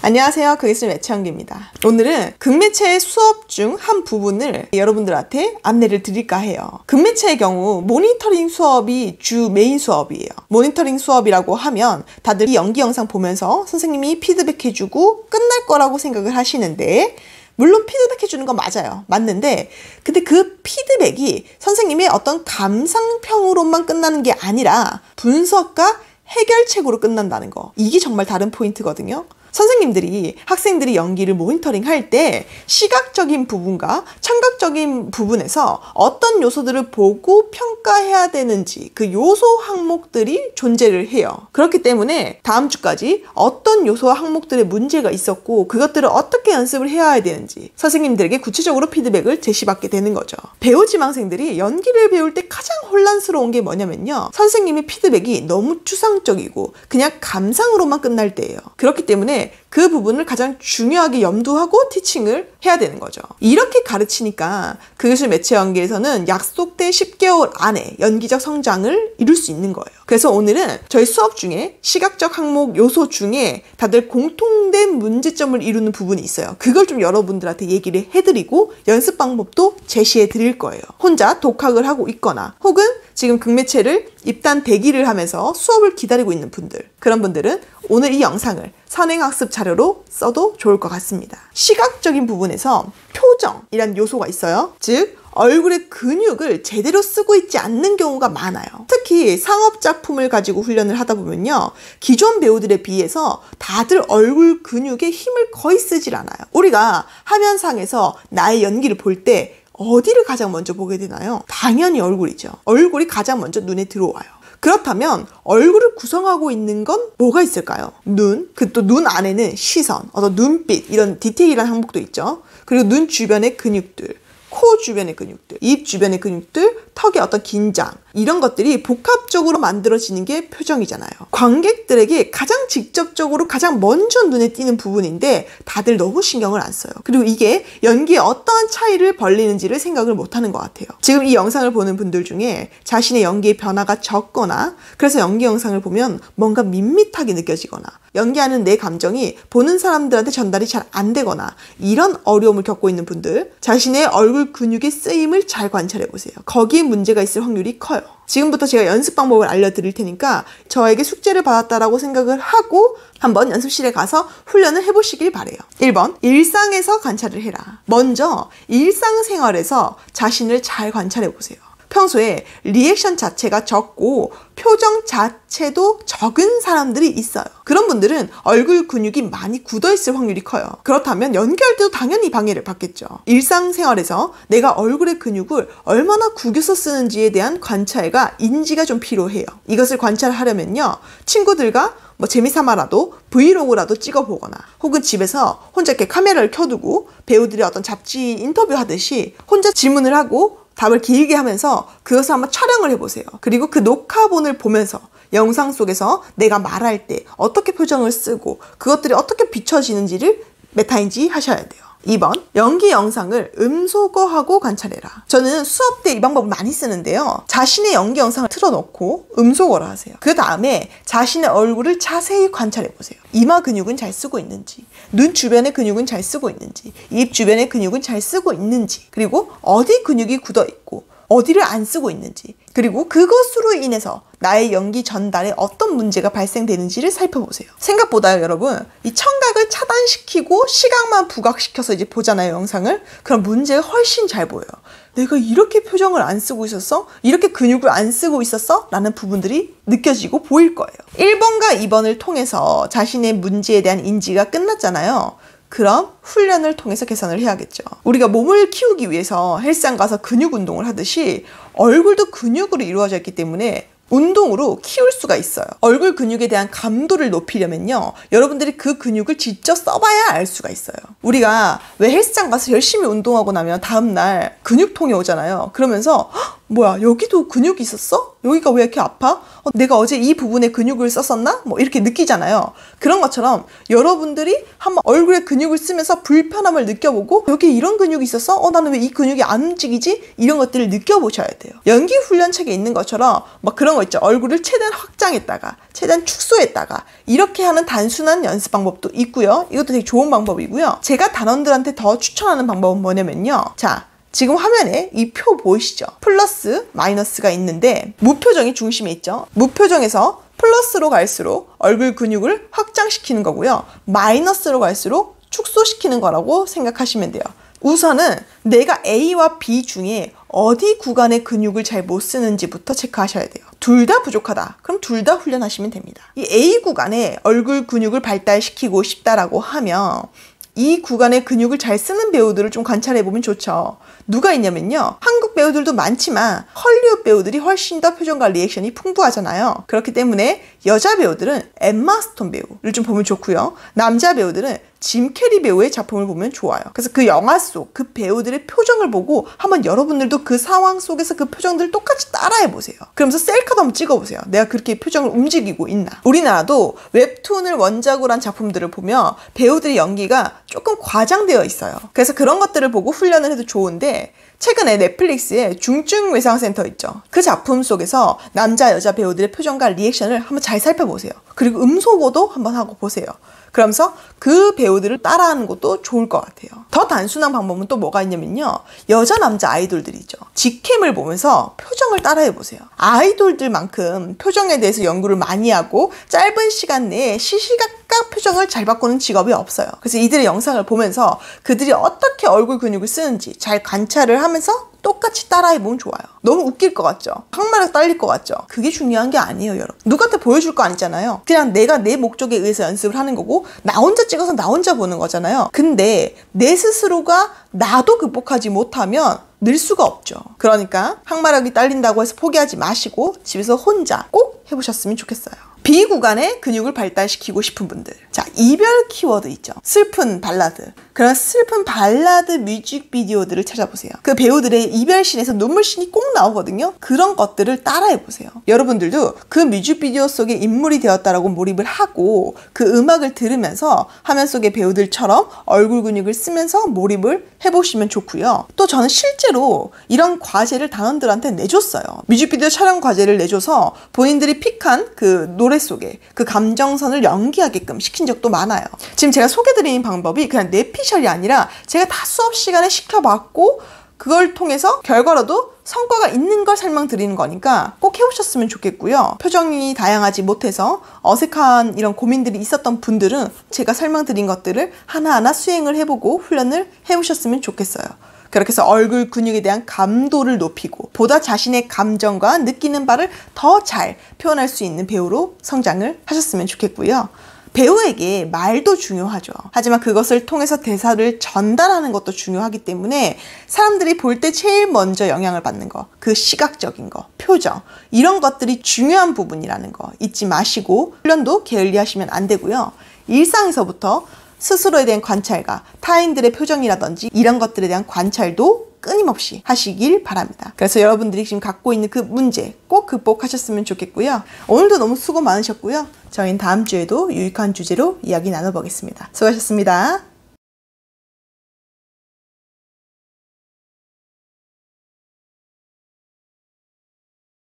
안녕하세요. 그게스 매체연기입니다. 오늘은 극매체의 수업 중 한 부분을 여러분들한테 안내를 드릴까 해요. 극매체의 경우 모니터링 수업이 주 메인 수업이에요. 모니터링 수업이라고 하면 다들 이 연기 영상 보면서 선생님이 피드백해주고 끝날 거라고 생각을 하시는데, 물론 피드백해주는 건 맞아요. 맞는데 근데 그 피드백이 선생님의 어떤 감상평으로만 끝나는 게 아니라 분석과 해결책으로 끝난다는 거, 이게 정말 다른 포인트거든요. 선생님들이 학생들이 연기를 모니터링 할 때 시각적인 부분과 청각적인 부분에서 어떤 요소들을 보고 평가해야 되는지 그 요소 항목들이 존재를 해요. 그렇기 때문에 다음 주까지 어떤 요소와 항목들의 문제가 있었고 그것들을 어떻게 연습을 해야 되는지 선생님들에게 구체적으로 피드백을 제시받게 되는 거죠. 배우 지망생들이 연기를 배울 때 가장 혼란스러운 게 뭐냐면요, 선생님의 피드백이 너무 추상적이고 그냥 감상으로만 끝날 때예요. 그렇기 때문에 그 부분을 가장 중요하게 염두하고 티칭을 해야 되는 거죠. 이렇게 가르치니까 그것을 매체 연기에서는 약속된 10개월 안에 연기적 성장을 이룰 수 있는 거예요. 그래서 오늘은 저희 수업 중에 시각적 항목 요소 중에 다들 공통된 문제점을 이루는 부분이 있어요. 그걸 좀 여러분들한테 얘기를 해드리고 연습 방법도 제시해 드릴 거예요. 혼자 독학을 하고 있거나 혹은 지금 극매체를 입단 대기를 하면서 수업을 기다리고 있는 분들, 그런 분들은 오늘 이 영상을 선행학습 자료로 써도 좋을 것 같습니다. 시각적인 부분에서 표정이란 요소가 있어요. 즉 얼굴의 근육을 제대로 쓰고 있지 않는 경우가 많아요. 특히 상업작품을 가지고 훈련을 하다 보면요, 기존 배우들에 비해서 다들 얼굴 근육에 힘을 거의 쓰질 않아요. 우리가 화면상에서 나의 연기를 볼 때 어디를 가장 먼저 보게 되나요? 당연히 얼굴이죠. 얼굴이 가장 먼저 눈에 들어와요. 그렇다면 얼굴을 구성하고 있는 건 뭐가 있을까요? 눈, 그 또 눈 안에는 시선, 어떤 눈빛, 이런 디테일한 항목도 있죠. 그리고 눈 주변의 근육들, 코 주변의 근육들, 입 주변의 근육들, 턱의 어떤 긴장, 이런 것들이 복합적으로 만들어지는 게 표정이잖아요. 관객들에게 가장 직접적으로 가장 먼저 눈에 띄는 부분인데 다들 너무 신경을 안 써요. 그리고 이게 연기에 어떤 차이를 벌리는지를 생각을 못하는 것 같아요. 지금 이 영상을 보는 분들 중에 자신의 연기의 변화가 적거나, 그래서 연기 영상을 보면 뭔가 밋밋하게 느껴지거나 연기하는 내 감정이 보는 사람들한테 전달이 잘 안 되거나 이런 어려움을 겪고 있는 분들, 자신의 얼굴 근육의 쓰임을 잘 관찰해 보세요. 거기에 문제가 있을 확률이 커요. 지금부터 제가 연습 방법을 알려드릴 테니까 저에게 숙제를 받았다라고 생각을 하고 한번 연습실에 가서 훈련을 해보시길 바래요. 1번, 일상에서 관찰을 해라. 먼저 일상생활에서 자신을 잘 관찰해 보세요. 평소에 리액션 자체가 적고 표정 자체도 적은 사람들이 있어요. 그런 분들은 얼굴 근육이 많이 굳어있을 확률이 커요. 그렇다면 연기할 때도 당연히 방해를 받겠죠. 일상생활에서 내가 얼굴의 근육을 얼마나 구겨서 쓰는지에 대한 관찰과 인지가 좀 필요해요. 이것을 관찰하려면요, 친구들과 재미삼아라도 브이로그라도 찍어보거나 혹은 집에서 혼자 이렇게 카메라를 켜두고 배우들이 어떤 잡지 인터뷰 하듯이 혼자 질문을 하고 답을 길게 하면서 그것을 한번 촬영을 해보세요. 그리고 그 녹화본을 보면서 영상 속에서 내가 말할 때 어떻게 표정을 쓰고 그것들이 어떻게 비춰지는지를 메타인지 하셔야 돼요. 2번, 연기 영상을 음소거하고 관찰해라. 저는 수업 때 이 방법을 많이 쓰는데요, 자신의 연기 영상을 틀어놓고 음소거를 하세요. 그 다음에 자신의 얼굴을 자세히 관찰해 보세요. 이마 근육은 잘 쓰고 있는지, 눈 주변의 근육은 잘 쓰고 있는지, 입 주변의 근육은 잘 쓰고 있는지, 그리고 어디 근육이 굳어 있고 어디를 안 쓰고 있는지, 그리고 그것으로 인해서 나의 연기 전달에 어떤 문제가 발생되는지를 살펴보세요. 생각보다요, 여러분, 이 청각을 차단시키고 시각만 부각시켜서 이제 보잖아요, 영상을. 그럼 문제가 훨씬 잘 보여요. 내가 이렇게 표정을 안 쓰고 있었어? 이렇게 근육을 안 쓰고 있었어? 라는 부분들이 느껴지고 보일 거예요. 1번과 2번을 통해서 자신의 문제에 대한 인지가 끝났잖아요. 그럼 훈련을 통해서 개선을 해야겠죠. 우리가 몸을 키우기 위해서 헬스장 가서 근육 운동을 하듯이 얼굴도 근육으로 이루어져 있기 때문에 운동으로 키울 수가 있어요. 얼굴 근육에 대한 감도를 높이려면요, 여러분들이 그 근육을 직접 써봐야 알 수가 있어요. 우리가 왜 헬스장 가서 열심히 운동하고 나면 다음날 근육통이 오잖아요. 그러면서 뭐야, 여기도 근육이 있었어? 여기가 왜 이렇게 아파? 내가 어제 이 부분에 근육을 썼었나? 이렇게 느끼잖아요. 그런 것처럼 여러분들이 한번 얼굴에 근육을 쓰면서 불편함을 느껴보고 여기 이런 근육이 있었어? 나는 왜 이 근육이 안 움직이지? 이런 것들을 느껴보셔야 돼요. 연기 훈련책에 있는 것처럼 그런 거 있죠. 얼굴을 최대한 확장했다가 최대한 축소했다가 이렇게 하는 단순한 연습 방법도 있고요. 이것도 되게 좋은 방법이고요. 제가 단원들한테 더 추천하는 방법은 뭐냐면요. 자, 지금 화면에 이 표 보이시죠? 플러스, 마이너스가 있는데 무표정이 중심에 있죠. 무표정에서 플러스로 갈수록 얼굴 근육을 확장시키는 거고요. 마이너스로 갈수록 축소시키는 거라고 생각하시면 돼요. 우선은 내가 A와 B 중에 어디 구간의 근육을 잘 못 쓰는지부터 체크하셔야 돼요. 둘 다 부족하다. 그럼 둘 다 훈련하시면 됩니다. 이 A 구간에 얼굴 근육을 발달시키고 싶다라고 하면 이 구간의 근육을 잘 쓰는 배우들을 좀 관찰해보면 좋죠. 누가 있냐면요. 한국 배우들도 많지만 헐리우드 배우들이 훨씬 더 표정과 리액션이 풍부하잖아요. 그렇기 때문에 여자 배우들은 엠마 스톤 배우를 좀 보면 좋고요. 남자 배우들은 짐 캐리 배우의 작품을 보면 좋아요. 그래서 그 영화 속 그 배우들의 표정을 보고 한번 여러분들도 그 상황 속에서 그 표정들을 똑같이 따라해보세요. 그러면서 셀카도 한번 찍어보세요. 내가 그렇게 표정을 움직이고 있나. 우리나라도 웹툰을 원작으로 한 작품들을 보면 배우들의 연기가 조금 과장되어 있어요. 그래서 그런 것들을 보고 훈련을 해도 좋은데 최근에 넷플릭스에 중증외상센터 있죠. 그 작품 속에서 남자, 여자 배우들의 표정과 리액션을 한번 잘 살펴보세요. 그리고 음소거도 한번 하고 보세요. 그러면서 그 배우들을 따라하는 것도 좋을 것 같아요. 더 단순한 방법은 또 뭐가 있냐면요. 여자, 남자 아이돌들이죠. 직캠을 보면서 표정을 따라해보세요. 아이돌들만큼 표정에 대해서 연구를 많이 하고 짧은 시간 내에 시시각각 표정을 잘 바꾸는 직업이 없어요. 그래서 이들의 영상을 보면서 그들이 어떻게 얼굴 근육을 쓰는지 잘 관찰을 하면서 똑같이 따라해보면 좋아요. 너무 웃길 것 같죠? 항마력 딸릴 것 같죠? 그게 중요한 게 아니에요, 여러분. 누구한테 보여줄 거 아니잖아요. 그냥 내가 내 목적에 의해서 연습을 하는 거고 나 혼자 찍어서 나 혼자 보는 거잖아요. 근데 내 스스로가 나도 극복하지 못하면 늘 수가 없죠. 그러니까 항마력이 딸린다고 해서 포기하지 마시고 집에서 혼자 꼭 해보셨으면 좋겠어요. B 구간의 근육을 발달시키고 싶은 분들. 자, 이별 키워드 있죠. 슬픈 발라드. 그런 슬픈 발라드 뮤직비디오들을 찾아보세요. 그 배우들의 이별씬에서 눈물씬이 꼭 나오거든요. 그런 것들을 따라해보세요. 여러분들도 그 뮤직비디오 속에 인물이 되었다라고 몰입을 하고 그 음악을 들으면서 화면 속의 배우들처럼 얼굴 근육을 쓰면서 몰입을 해보시면 좋고요. 또 저는 실제로 이런 과제를 단원들한테 내줬어요. 뮤직비디오 촬영 과제를 내줘서 본인들이 픽한 그 노래 속에 그 감정선을 연기하게끔 시킨 적도 많아요. 지금 제가 소개드리는 방법이 그냥 내피셜이 아니라 제가 다 수업 시간에 시켜봤고 그걸 통해서 결과로도 성과가 있는 걸 설명드리는 거니까 꼭 해보셨으면 좋겠고요. 표정이 다양하지 못해서 어색한 이런 고민들이 있었던 분들은 제가 설명드린 것들을 하나하나 수행을 해보고 훈련을 해보셨으면 좋겠어요. 그렇게 해서 얼굴 근육에 대한 감도를 높이고 보다 자신의 감정과 느끼는 바를 더 잘 표현할 수 있는 배우로 성장을 하셨으면 좋겠고요. 배우에게 말도 중요하죠. 하지만 그것을 통해서 대사를 전달하는 것도 중요하기 때문에 사람들이 볼 때 제일 먼저 영향을 받는 거, 그 시각적인 거, 표정, 이런 것들이 중요한 부분이라는 거 잊지 마시고 훈련도 게을리하시면 안 되고요. 일상에서부터 스스로에 대한 관찰과 타인들의 표정이라든지 이런 것들에 대한 관찰도 끊임없이 하시길 바랍니다. 그래서 여러분들이 지금 갖고 있는 그 문제 꼭 극복하셨으면 좋겠고요. 오늘도 너무 수고 많으셨고요. 저희는 다음 주에도 유익한 주제로 이야기 나눠보겠습니다. 수고하셨습니다.